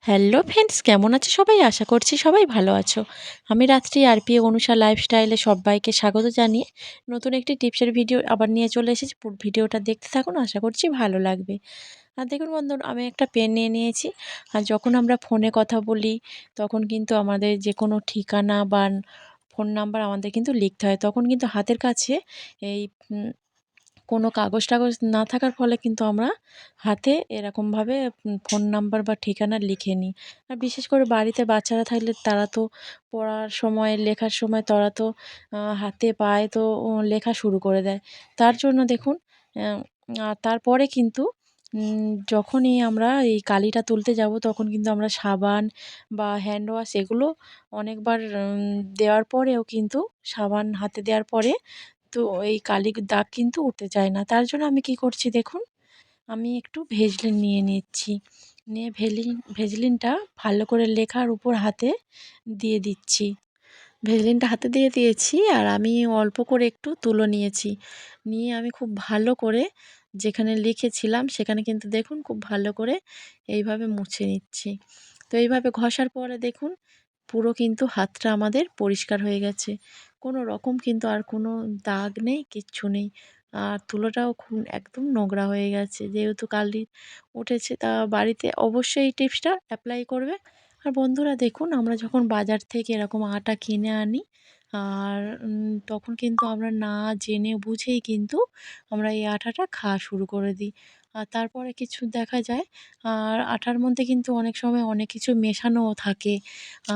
Hello friends, কেমন আছো সবাই? আশা করছি সবাই ভালো আছো। আমি রাত্রি আরপিএ অনুষা লাইফস্টাইলে সবাইকে স্বাগত জানিয়ে নতুন একটি টিপসের ভিডিও আবার নিয়ে চলে এসেছি। পুরো ভিডিওটা দেখতে থাকুন, আশা করছি ভালো লাগবে। আর দেখুন বন্ধুরা, আমি একটা পেন নিয়ে নিয়েছি। আর যখন আমরা ফোনে কথা বলি তখন কিন্তু আমাদের যে কোনো ঠিকানা বা ফোন নাম্বার আমাদের কিন্তু লিখতে হয়। তখন কিন্তু হাতের কাছে এই কোনো কাগজ-টাগজ না থাকার ফলে কিন্তু আমরা হাতে এরকমভাবে ফোন নাম্বার বা ঠিকানা লিখে নিই। আর বিশেষ করে বাড়িতে বাচ্চারা থাকলে তারা তো পড়ার সময়, লেখার সময় তারা তো হাতে পায়ে তো লেখা শুরু করে দেয়। তার জন্য দেখুন অ্যা আর তারপরে কিন্তু যখনই আমরা এই কালিটা তুলতে যাব তখন কিন্তু আমরা সাবান বা হ্যান্ড ওয়াশ এগুলো অনেকবার দেওয়ার পরেও কিন্তু সাবান হাতে দেওয়ার পরে তো এই কালির দাগ কিন্তু উঠতে চায় না। তার জন্য আমি কি করছি দেখুন, আমি একটু ভেজলিন নিয়ে নিচ্ছি। নিয়ে ভেজলিনটা ভালো করে লেখার উপর হাতে দিয়ে দিচ্ছি। ভেজলিনটা হাতে দিয়ে দিয়েছি আর আমি অল্প করে একটু তুলো নিয়েছি। নিয়ে আমি খুব ভালো করে যেখানে লিখেছিলাম সেখানে কিন্তু দেখুন খুব ভালো করে এইভাবে মুছে নিচ্ছি। তো এইভাবে ঘষার পরে দেখুন পুরো কিন্তু হাতটা আমাদের পরিষ্কার হয়ে গেছে। কোনো রকম কিন্তু আর কোনো দাগ নেই, কিচ্ছু নেই। আর তুলোটাও খুব একদম নোংরা হয়ে গেছে। যেহেতু কালি উঠেছে তা বাড়িতে অবশ্যই এই টিপসটা অ্যাপ্লাই করবে। আর বন্ধুরা দেখুন, আমরা যখন বাজার থেকে এরকম আটা কিনে আনি আর তখন কিন্তু আমরা না জেনে বুঝেই কিন্তু আমরা এই আটাটা খাওয়া শুরু করে দিই। আর তারপরে কিছু দেখা যায় আর আটার মধ্যে কিন্তু অনেক সময় অনেক কিছু মেশানোও থাকে।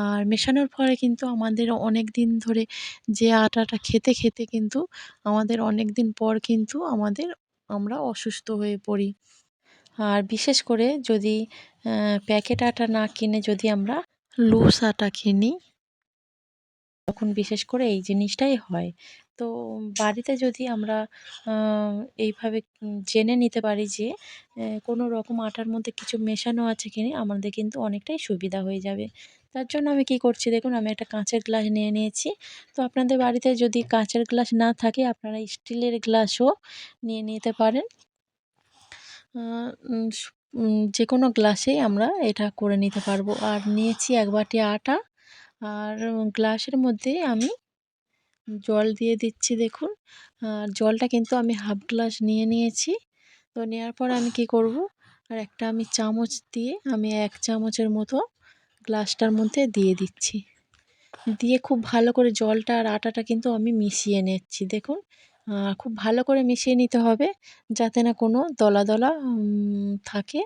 আর মেশানোর ফলে কিন্তু আমাদের অনেক দিন ধরে যে আটাটা খেতে, খেতে কিন্তু আমাদের অনেক দিন পর কিন্তু আমরা অসুস্থ হয়ে পড়ি। আর বিশেষ করে যদি প্যাকেট আটা না কিনে যদি আমরা লুজ আটা কিনি, তখন বিশেষ করে এই জিনিসটাই হয়। তো বাড়িতে যদি আমরা আ এইভাবে জেনে নিতে পারি যে কোনো রকম আটার মধ্যে কিছু মেশানো আছে কিনা, আমাদের কিন্তু অনেকটাই সুবিধা হয়ে যাবে। তার জন্য আমি কি করছি দেখুন, আমি একটা কাঁচের গ্লাস নিয়ে নিয়েছি। তো আপনাদের বাড়িতে যদি কাঁচের গ্লাস না থাকে আপনারা স্টিলের গ্লাসও নিয়ে নিতে পারেন। আ উম স যেকোনো গ্লাসেই আমরা এটা করে নিতে পারবো। আর নিয়েছি ১ বাটি আটা আর গ্লাসের মধ্যে আমি জল দিয়ে দিচ্ছি দেখুন। জলটা কিন্তু আমি হাফ গ্লাস নিয়ে নিয়েছি। তো নেওয়ার পর আমি কি করব, আর একটা আমি চামচ দিয়ে আমি ১ চামচের মতো গ্লাসটার মধ্যে দিয়ে দিচ্ছি। দিয়ে খুব ভালো করে জলটা আর আটাটা কিন্তু আমি মিশিয়ে নিচ্ছি দেখুন। খুব ভালো করে মিশিয়ে নিতে হবে যাতে না কোনো দলা, দলা থাকে।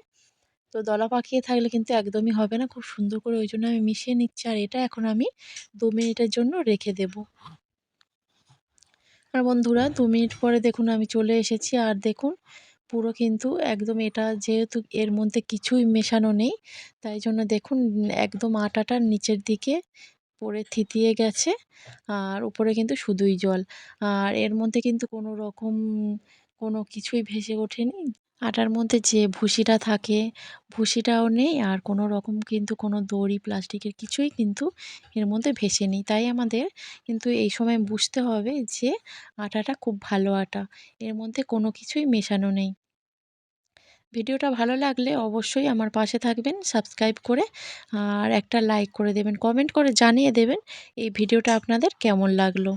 তো দলা পাকিয়ে থাকলে কিন্তু একদমই হবে না। খুব সুন্দর করে ওইজন্য আমি মিশিয়ে নিচ্ছি আর এটা এখন আমি ২ মিনিটের জন্য রেখে দেব। আর বন্ধুরা ২ মিনিট পরে দেখুন আমি চলে এসেছি আর দেখুন পুরো কিন্তু একদম এটা যেহেতু এর মধ্যে কিছুই মেশানো নেই, তাই জন্য দেখুন একদম আটাটা নিচের দিকে পড়ে থিতিয়ে গেছে আর উপরে কিন্তু শুধুই জল। আর এর মধ্যে কিন্তু কোনো রকম কোনো কিছুই ভেসে ওঠেনি। আটার মধ্যে যে ভুসিটা থাকে, ভুসিটাও নেই আর কোনো রকম কিন্তু কোনো দড়ি, প্লাস্টিকের কিছুই কিন্তু এর মধ্যে ভেসে নেই। তাই আমাদের কিন্তু এই সময় বুঝতে হবে যে আটাটা খুব ভালো আটা। এর মধ্যে কোনো কিছুই মেশানো নেই। ভিডিওটা ভালো লাগলে অবশ্যই আমার পাশে থাকবেন সাবস্ক্রাইব করে আর একটা লাইক করে দেবেন। কমেন্ট করে জানিয়ে দেবেন এই ভিডিওটা আপনাদের কেমন লাগলো।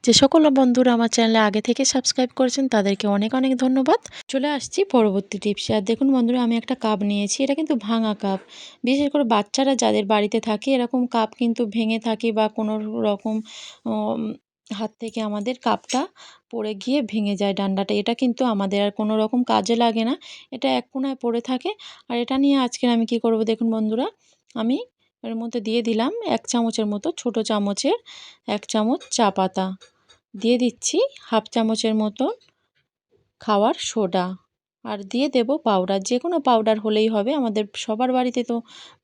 যে সকল বন্ধুরা আমার চ্যানেলে আগে থেকে সাবস্ক্রাইব করেছেন তাদেরকে অনেক, অনেক ধন্যবাদ। চলে আসছি পরবর্তী টিপসে। আর দেখুন বন্ধুরা, আমি একটা কাপ নিয়েছি। এটা কিন্তু ভাঙা কাপ। বিশেষ করে বাচ্চারা যাদের বাড়িতে থাকে এরকম কাপ কিন্তু ভেঙে থাকে বা কোনো রকম অম হাত থেকে আমাদের কাপটা পড়ে গিয়ে ভেঙে যায় ডান্ডাটা। এটা কিন্তু আমাদের আর কোনো রকম কাজে লাগে না। এটা এক কোণায় পড়ে থাকে। আর এটা নিয়ে আজকে আমি কি করব দেখুন বন্ধুরা, আমি এর মধ্যে দিয়ে দিলাম ১ চামচের মতো, ছোট চামচের ১ চামচ চা পাতা। দিয়ে দিচ্ছি হাফ চামচের মতো খাওয়ার সোডা আর দিয়ে দেব পাউডার। যে কোনো পাউডার হলেই হবে। আমাদের সবার বাড়িতে তো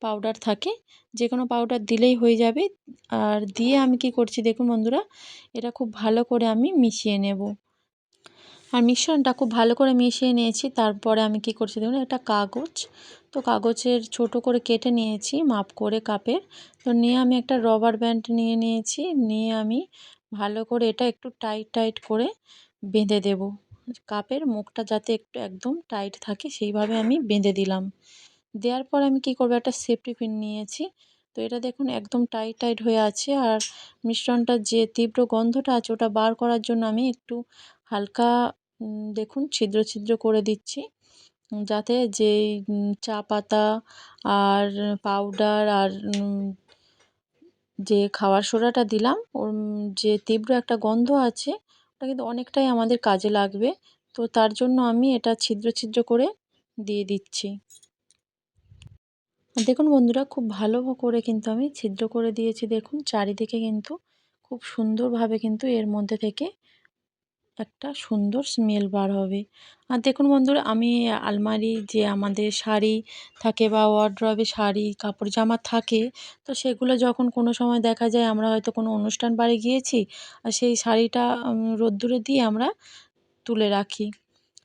পাউডার থাকে। যে কোনো পাউডার দিলেই হয়ে যাবে। আর দিয়ে আমি কি করছি দেখুন বন্ধুরা, এটা খুব ভালো করে আমি মিশিয়ে নেব। আর মিশ্রণটা খুব ভালো করে মিশিয়ে নিয়েছি। তারপরে আমি কি করছি দেখুন, একটা কাগজ, তো কাগজের ছোট করে কেটে নিয়েছি মাপ করে কাপের। তো নিয়ে আমি একটা রবার ব্যান্ড নিয়ে নিয়েছি। নিয়ে আমি ভালো করে এটা একটু টাইট, টাইট করে বেঁধে দেব। কাপের মুখটা যাতে একটু একদম টাইট থাকে সেইভাবে আমি বেঁধে দিলাম। দেওয়ার পর আমি কী করবো, একটা সেফটি পিন নিয়েছি। তো এটা দেখুন একদম টাইট টাইট হয়ে আছে। আর মিশ্রণটার যে তীব্র গন্ধটা আছে ওটা বার করার জন্য আমি একটু হালকা দেখুন ছিদ্র ছিদ্র করে দিচ্ছি, যাতে যেই চা পাতা আর পাউডার আর যে খাওয়ার সোডাটা দিলাম ওর যে তীব্র একটা গন্ধ আছে ওটা কিন্তু অনেকটাই আমাদের কাজে লাগবে। তো তার জন্য আমি এটা ছিদ্র ছিদ্র করে দিয়ে দিচ্ছি। দেখুন বন্ধুরা, খুব ভালো করে কিন্তু আমি ছিদ্র করে দিয়েছি। দেখুন চারিদিকে কিন্তু খুব সুন্দরভাবে কিন্তু এর মধ্যে থেকে একটা সুন্দর স্মেল বার হবে। আর দেখুন বন্ধুরা, আমি আলমারি যে আমাদের শাড়ি থাকে বা ওয়ারড্রবে শাড়ি কাপড় জামা থাকে, তো সেগুলো যখন কোনো সময় দেখা যায় আমরা হয়তো কোনো অনুষ্ঠান বাড়ি গিয়েছি আর সেই শাড়িটা রোদ্দুরে দিয়ে আমরা তুলে রাখি।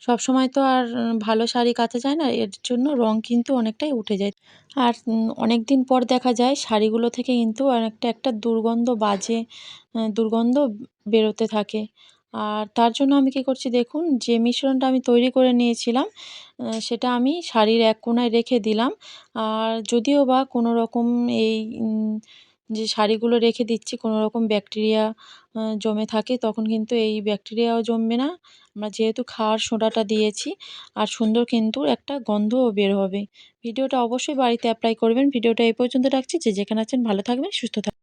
সবসময় তো আর ভালো শাড়ি কাচা যায় না, এর জন্য রং কিন্তু অনেকটাই উঠে যায়। আর অনেক দিন পর দেখা যায় শাড়িগুলো থেকে কিন্তু অনেকটা একটা দুর্গন্ধ বাজে দুর্গন্ধ বেরোতে থাকে। আর তার জন্য আমি কী করছি দেখুন, যে মিশ্রণটা আমি তৈরি করে নিয়েছিলাম সেটা আমি শাড়ির এক কোণায় রেখে দিলাম। আর যদিও বা কোনো রকম এই যে শাড়িগুলো রেখে দিচ্ছি কোনো রকম ব্যাকটেরিয়া জমে থাকে, তখন কিন্তু এই ব্যাকটেরিয়াও জমবে না। আমরা যেহেতু খাওয়ার সোডাটা দিয়েছি, আর সুন্দর কিন্তু একটা গন্ধও বের হবে। ভিডিওটা অবশ্যই বাড়িতে অ্যাপ্লাই করবেন। ভিডিওটা এই পর্যন্ত রাখছি। যে যেখানে আছেন ভালো থাকবেন, সুস্থ থাকবেন।